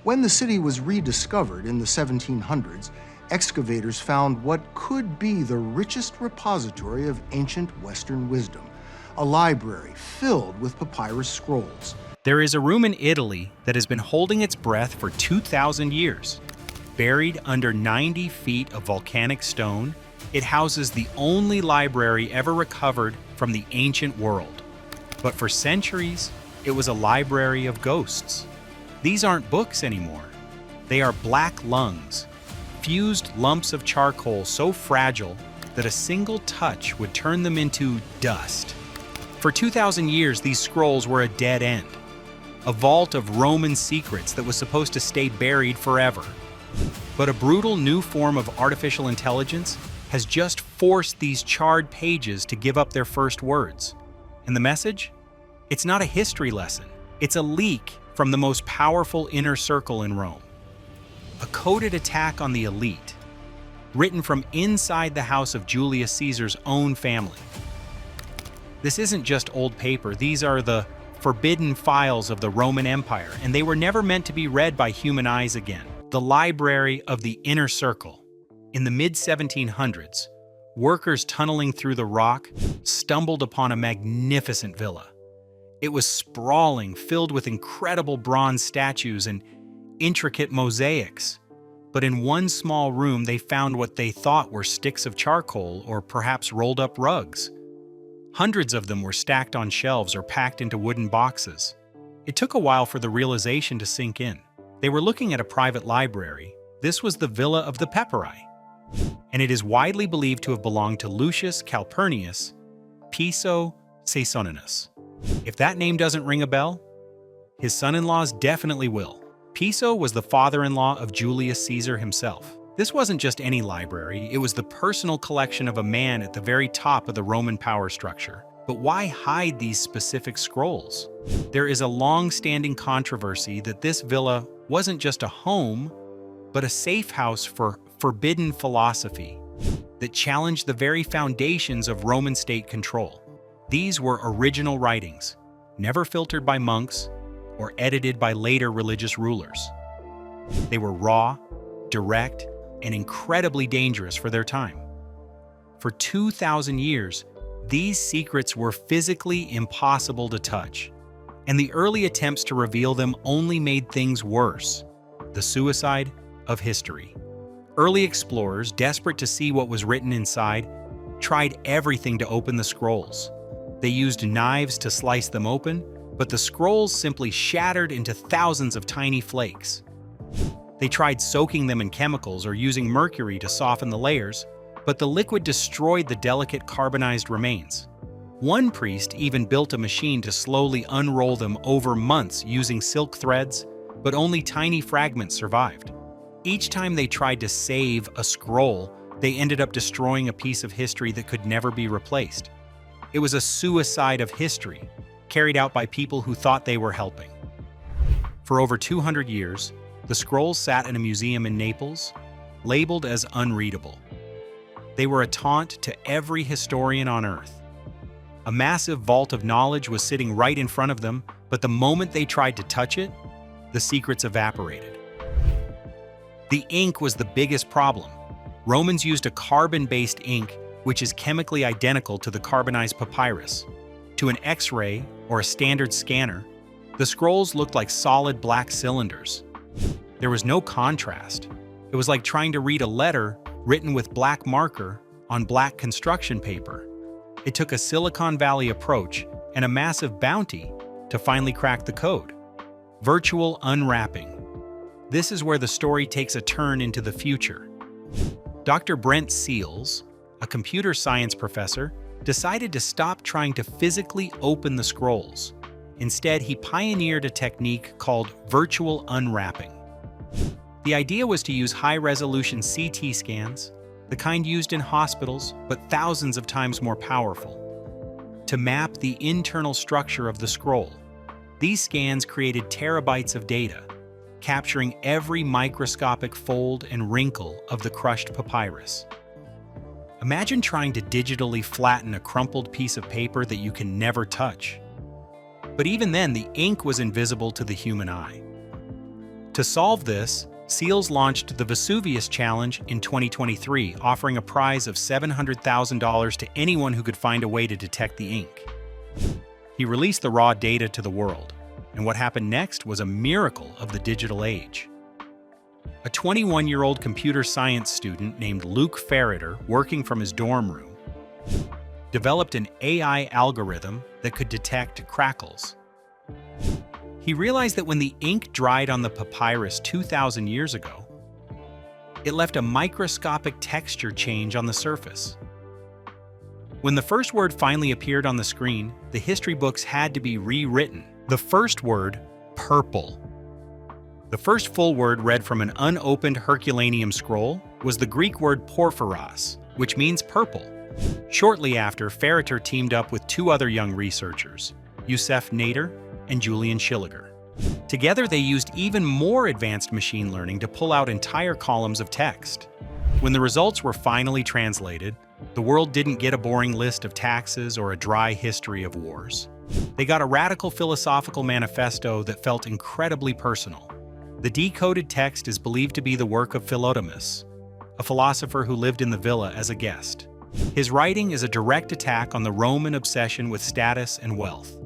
When the city was rediscovered in the 1700s, excavators found what could be the richest repository of ancient Western wisdom, a library filled with papyrus scrolls. There is a room in Italy that has been holding its breath for 2,000 years. Buried under 90 feet of volcanic stone, it houses the only library ever recovered from the ancient world. But for centuries, it was a library of ghosts. These aren't books anymore. They are black lungs, fused lumps of charcoal so fragile that a single touch would turn them into dust. For 2,000 years, these scrolls were a dead end, a vault of Roman secrets that was supposed to stay buried forever. But a brutal new form of artificial intelligence has just forced these charred pages to give up their first words. And the message? It's not a history lesson. It's a leak from the most powerful inner circle in Rome. A coded attack on the elite, written from inside the house of Julius Caesar's own family. This isn't just old paper. These are the forbidden files of the Roman Empire, and they were never meant to be read by human eyes again. The Library of the Inner Circle. In the mid-1700s, workers tunneling through the rock stumbled upon a magnificent villa. It was sprawling, filled with incredible bronze statues and intricate mosaics. But in one small room, they found what they thought were sticks of charcoal or perhaps rolled-up rugs. Hundreds of them were stacked on shelves or packed into wooden boxes. It took a while for the realization to sink in. They were looking at a private library. This was the Villa of the Papyri, and it is widely believed to have belonged to Lucius Calpurnius Piso Caesoninus. If that name doesn't ring a bell, his son-in-laws definitely will. Piso was the father-in-law of Julius Caesar himself. This wasn't just any library, it was the personal collection of a man at the very top of the Roman power structure. But why hide these specific scrolls? There is a long-standing controversy that this villa wasn't just a home, but a safe house for forbidden philosophy that challenged the very foundations of Roman state control. These were original writings, never filtered by monks or edited by later religious rulers. They were raw, direct, and incredibly dangerous for their time. For 2,000 years, these secrets were physically impossible to touch, and the early attempts to reveal them only made things worse. The suicide of history. Early explorers, desperate to see what was written inside, tried everything to open the scrolls. They used knives to slice them open, but the scrolls simply shattered into thousands of tiny flakes. They tried soaking them in chemicals or using mercury to soften the layers, but the liquid destroyed the delicate carbonized remains. One priest even built a machine to slowly unroll them over months using silk threads, but only tiny fragments survived. Each time they tried to save a scroll, they ended up destroying a piece of history that could never be replaced. It was a suicide of history, carried out by people who thought they were helping. For over 200 years, the scrolls sat in a museum in Naples, labeled as unreadable. They were a taunt to every historian on Earth. A massive vault of knowledge was sitting right in front of them, but the moment they tried to touch it, the secrets evaporated. The ink was the biggest problem. Romans used a carbon-based ink which is chemically identical to the carbonized papyrus. To an X-ray or a standard scanner, the scrolls looked like solid black cylinders. There was no contrast. It was like trying to read a letter written with black marker on black construction paper. It took a Silicon Valley approach and a massive bounty to finally crack the code. Virtual unwrapping. This is where the story takes a turn into the future. Dr. Brent Seals, a computer science professor, decided to stop trying to physically open the scrolls. Instead, he pioneered a technique called virtual unwrapping. The idea was to use high-resolution CT scans, the kind used in hospitals, but thousands of times more powerful, to map the internal structure of the scroll. These scans created terabytes of data, capturing every microscopic fold and wrinkle of the crushed papyrus. Imagine trying to digitally flatten a crumpled piece of paper that you can never touch. But even then, the ink was invisible to the human eye. To solve this, SEALs launched the Vesuvius Challenge in 2023, offering a prize of $700,000 to anyone who could find a way to detect the ink. He released the raw data to the world, and what happened next was a miracle of the digital age. A 21-year-old computer science student named Luke Ferreter, working from his dorm room, developed an AI algorithm that could detect crackles. He realized that when the ink dried on the papyrus 2,000 years ago, it left a microscopic texture change on the surface. When the first word finally appeared on the screen, the history books had to be rewritten. The first word, purple. The first full word read from an unopened Herculaneum scroll was the Greek word porphyros, which means purple. Shortly after, Ferreter teamed up with two other young researchers, Yusef Nader and Julian Schilliger. Together, they used even more advanced machine learning to pull out entire columns of text. When the results were finally translated, the world didn't get a boring list of taxes or a dry history of wars. They got a radical philosophical manifesto that felt incredibly personal. The decoded text is believed to be the work of Philodemus, a philosopher who lived in the villa as a guest. His writing is a direct attack on the Roman obsession with status and wealth.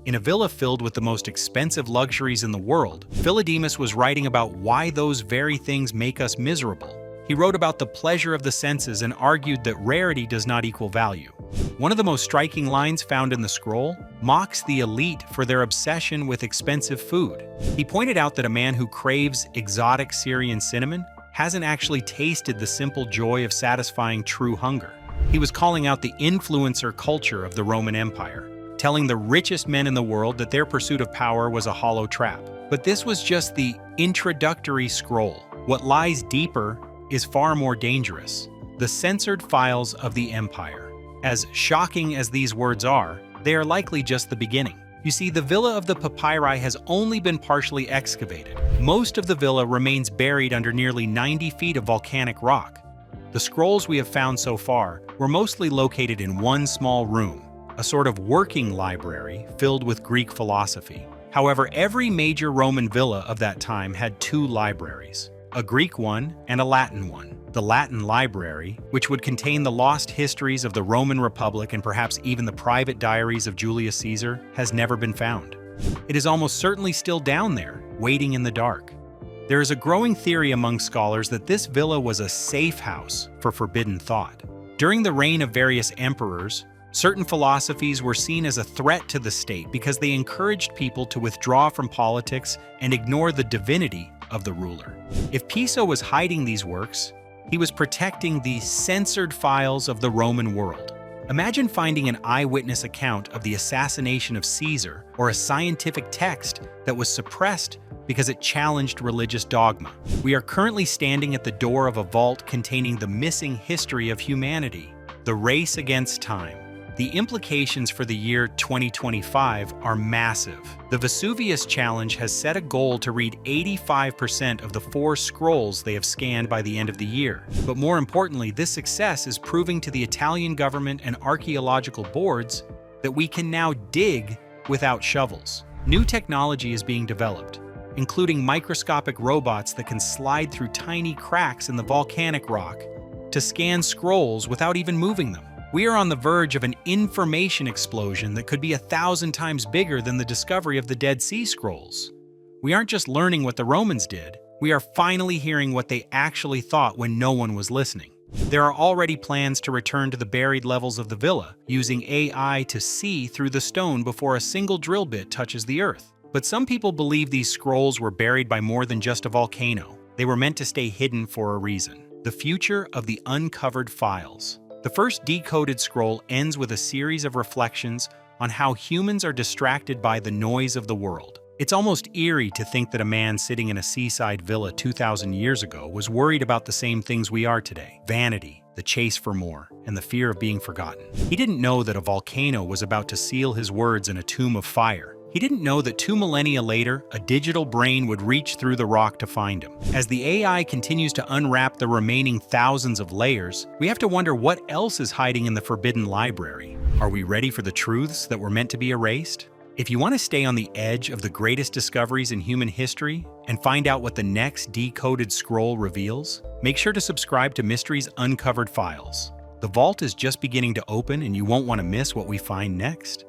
In a villa filled with the most expensive luxuries in the world, Philodemus was writing about why those very things make us miserable. He wrote about the pleasure of the senses and argued that rarity does not equal value. One of the most striking lines found in the scroll mocks the elite for their obsession with expensive food. He pointed out that a man who craves exotic Syrian cinnamon hasn't actually tasted the simple joy of satisfying true hunger. He was calling out the influencer culture of the Roman Empire, telling the richest men in the world that their pursuit of power was a hollow trap. But this was just the introductory scroll. What lies deeper is far more dangerous. The censored files of the empire. As shocking as these words are, they are likely just the beginning. You see, the villa of the Papyri has only been partially excavated. Most of the villa remains buried under nearly 90 feet of volcanic rock. The scrolls we have found so far were mostly located in one small room, a sort of working library filled with Greek philosophy. However, every major Roman villa of that time had two libraries, a Greek one and a Latin one. The Latin library, which would contain the lost histories of the Roman Republic and perhaps even the private diaries of Julius Caesar, has never been found. It is almost certainly still down there, waiting in the dark. There is a growing theory among scholars that this villa was a safe house for forbidden thought. During the reign of various emperors, certain philosophies were seen as a threat to the state because they encouraged people to withdraw from politics and ignore the divinity of the ruler. If Piso was hiding these works, he was protecting the censored files of the Roman world. Imagine finding an eyewitness account of the assassination of Caesar or a scientific text that was suppressed because it challenged religious dogma. We are currently standing at the door of a vault containing the missing history of humanity, the race against time. The implications for the year 2025 are massive. The Vesuvius Challenge has set a goal to read 85% of the 4 scrolls they have scanned by the end of the year. But more importantly, this success is proving to the Italian government and archaeological boards that we can now dig without shovels. New technology is being developed, including microscopic robots that can slide through tiny cracks in the volcanic rock to scan scrolls without even moving them. We are on the verge of an information explosion that could be 1,000 times bigger than the discovery of the Dead Sea Scrolls. We aren't just learning what the Romans did, we are finally hearing what they actually thought when no one was listening. There are already plans to return to the buried levels of the villa, using AI to see through the stone before a single drill bit touches the earth. But some people believe these scrolls were buried by more than just a volcano. They were meant to stay hidden for a reason. The future of the uncovered files. The first decoded scroll ends with a series of reflections on how humans are distracted by the noise of the world. It's almost eerie to think that a man sitting in a seaside villa 2,000 years ago was worried about the same things we are today: vanity, the chase for more, and the fear of being forgotten. He didn't know that a volcano was about to seal his words in a tomb of fire. He didn't know that 2 millennia later, a digital brain would reach through the rock to find him. As the AI continues to unwrap the remaining thousands of layers, we have to wonder what else is hiding in the forbidden library. Are we ready for the truths that were meant to be erased? If you want to stay on the edge of the greatest discoveries in human history and find out what the next decoded scroll reveals, make sure to subscribe to Mysteries Uncovered Files. The vault is just beginning to open and you won't want to miss what we find next.